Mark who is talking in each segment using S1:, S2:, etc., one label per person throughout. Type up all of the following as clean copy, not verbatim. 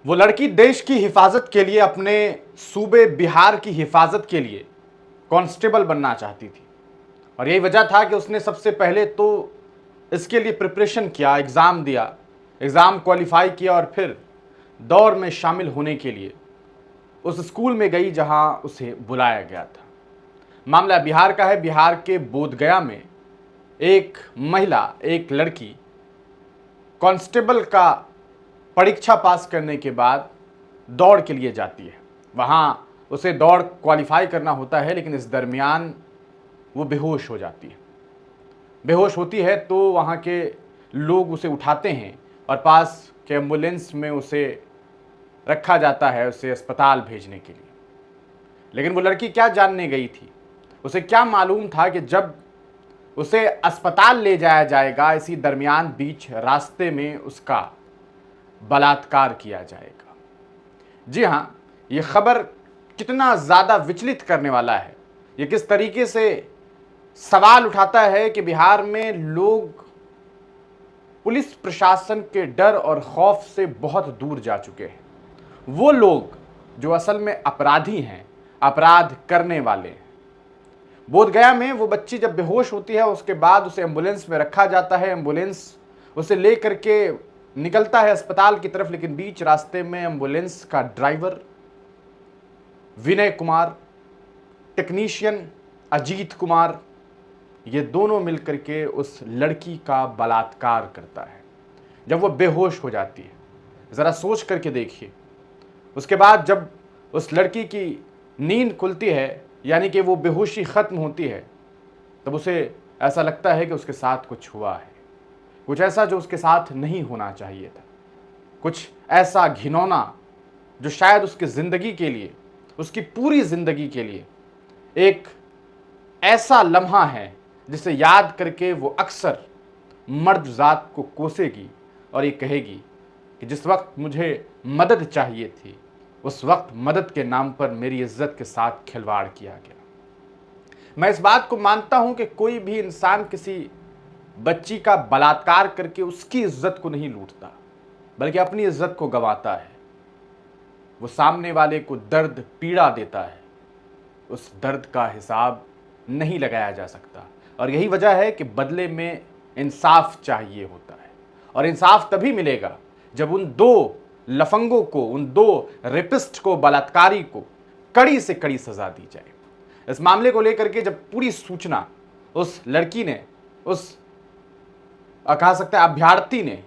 S1: वो लड़की देश की हिफाजत के लिए, अपने सूबे बिहार की हिफाजत के लिए कांस्टेबल बनना चाहती थी। और यही वजह था कि उसने सबसे पहले तो इसके लिए प्रिपरेशन किया, एग्ज़ाम दिया, एग्ज़ाम क्वालिफाई किया और फिर दौड़ में शामिल होने के लिए उस स्कूल में गई जहां उसे बुलाया गया था। मामला बिहार का है। बिहार के बोधगया में एक महिला, एक लड़की कांस्टेबल का परीक्षा पास करने के बाद दौड़ के लिए जाती है। वहाँ उसे दौड़ क्वालिफाई करना होता है, लेकिन इस दरमियान वो बेहोश हो जाती है। बेहोश होती है तो वहाँ के लोग उसे उठाते हैं और पास के एम्बुलेंस में उसे रखा जाता है, उसे अस्पताल भेजने के लिए। लेकिन वो लड़की क्या जानने गई थी? उसे क्या मालूम था कि जब उसे अस्पताल ले जाया जाएगा, इसी दरमियान बीच रास्ते में उसका बलात्कार किया जाएगा। जी हाँ, ये खबर कितना ज़्यादा विचलित करने वाला है। ये किस तरीके से सवाल उठाता है कि बिहार में लोग पुलिस प्रशासन के डर और खौफ से बहुत दूर जा चुके हैं। वो लोग जो असल में अपराधी हैं, अपराध करने वाले हैं। बोधगया में वो बच्ची जब बेहोश होती है, उसके बाद उसे एम्बुलेंस में रखा जाता है। एम्बुलेंस उसे ले करके निकलता है अस्पताल की तरफ, लेकिन बीच रास्ते में एम्बुलेंस का ड्राइवर विनय कुमार, टेक्नीशियन अजीत कुमार, ये दोनों मिलकर के उस लड़की का बलात्कार करता है जब वो बेहोश हो जाती है। ज़रा सोच करके देखिए। उसके बाद जब उस लड़की की नींद खुलती है, यानी कि वो बेहोशी ख़त्म होती है, तब उसे ऐसा लगता है कि उसके साथ कुछ हुआ है, कुछ ऐसा जो उसके साथ नहीं होना चाहिए था, कुछ ऐसा घिनौना जो शायद उसकी ज़िंदगी के लिए, उसकी पूरी ज़िंदगी के लिए एक ऐसा लम्हा है जिसे याद करके वो अक्सर मर्द ज़ात को कोसेगी और ये कहेगी कि जिस वक्त मुझे मदद चाहिए थी, उस वक्त मदद के नाम पर मेरी इज्जत के साथ खिलवाड़ किया गया। मैं इस बात को मानता हूं कि कोई भी इंसान किसी बच्ची का बलात्कार करके उसकी इज्जत को नहीं लूटता, बल्कि अपनी इज्जत को गंवाता है। वो सामने वाले को दर्द, पीड़ा देता है, उस दर्द का हिसाब नहीं लगाया जा सकता। और यही वजह है कि बदले में इंसाफ चाहिए होता है। और इंसाफ तभी मिलेगा जब उन दो लफंगों को, उन दो रेपिस्ट को, बलात्कारी को कड़ी से कड़ी सजा दी जाए। इस मामले को लेकर के जब पूरी सूचना उस लड़की ने, उस कहा सकता है अभ्यर्थी ने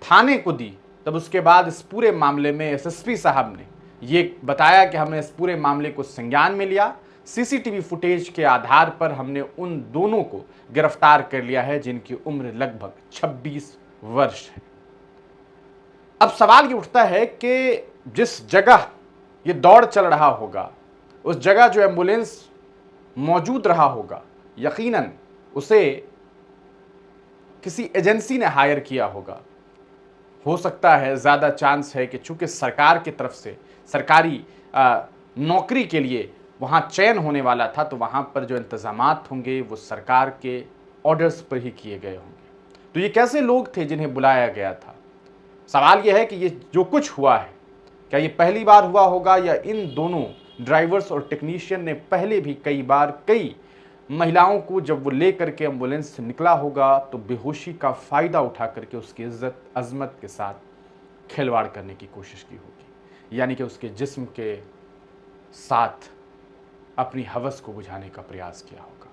S1: थाने को दी, तब उसके बाद इस पूरे मामले में एसएसपी साहब ने ये बताया कि हमने इस पूरे मामले को संज्ञान में लिया। सीसीटीवी फुटेज के आधार पर हमने उन दोनों को गिरफ्तार कर लिया है जिनकी उम्र लगभग 26 वर्ष है। अब सवाल ये उठता है कि जिस जगह ये दौड़ चल रहा होगा, उस जगह जो एम्बुलेंस मौजूद रहा होगा, यकीनन उसे किसी एजेंसी ने हायर किया होगा। हो सकता है, ज़्यादा चांस है कि चूंकि सरकार की तरफ से सरकारी नौकरी के लिए वहाँ चयन होने वाला था, तो वहाँ पर जो इंतज़ामात होंगे वो सरकार के ऑर्डर्स पर ही किए गए होंगे। तो ये कैसे लोग थे जिन्हें बुलाया गया था? सवाल यह है कि ये जो कुछ हुआ है, क्या ये पहली बार हुआ होगा या इन दोनों ड्राइवर्स और टेक्नीशियन ने पहले भी कई बार कई महिलाओं को जब वो ले करके एम्बुलेंस से निकला होगा तो बेहोशी का फ़ायदा उठा करके उसकी इज्जत अजमत के साथ खिलवाड़ करने की कोशिश की होगी, यानी कि उसके जिस्म के साथ अपनी हवस को बुझाने का प्रयास किया होगा।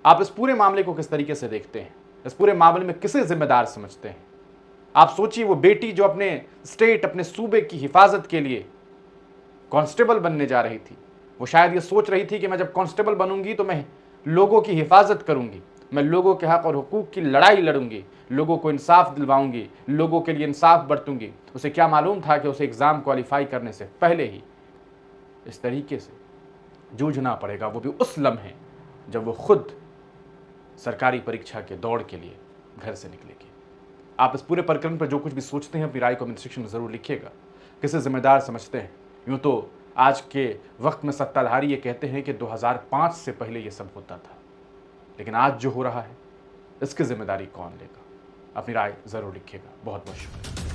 S1: आप इस पूरे मामले को किस तरीके से देखते हैं? इस पूरे मामले में किसे जिम्मेदार समझते हैं? आप सोचिए, वो बेटी जो अपने स्टेट, अपने सूबे की हिफाजत के लिए कांस्टेबल बनने जा रही थी, वो शायद ये सोच रही थी कि मैं जब कांस्टेबल बनूंगी तो मैं लोगों की हिफाजत करूंगी, मैं लोगों के हक और हुकूक की लड़ाई लड़ूंगी, लोगों को इंसाफ दिलवाऊंगी, लोगों के लिए इंसाफ बरतूंगी। उसे क्या मालूम था कि उसे एग्ज़ाम क्वालिफाई करने से पहले ही इस तरीके से जूझना पड़ेगा, वो भी उस लम्हे जब वो खुद सरकारी परीक्षा के दौड़ के लिए घर से निकलेगी। आप इस पूरे प्रकरण पर जो कुछ भी सोचते हैं अपनी राय कमेंट सेक्शन में ज़रूर लिखिएगा। किसे जिम्मेदार समझते हैं? यूँ तो आज के वक्त में सत्ताधारी ये कहते हैं कि 2005 से पहले ये सब होता था, लेकिन आज जो हो रहा है इसकी जिम्मेदारी कौन लेगा? अपनी राय ज़रूर लिखिएगा। बहुत बहुत शुक्रिया।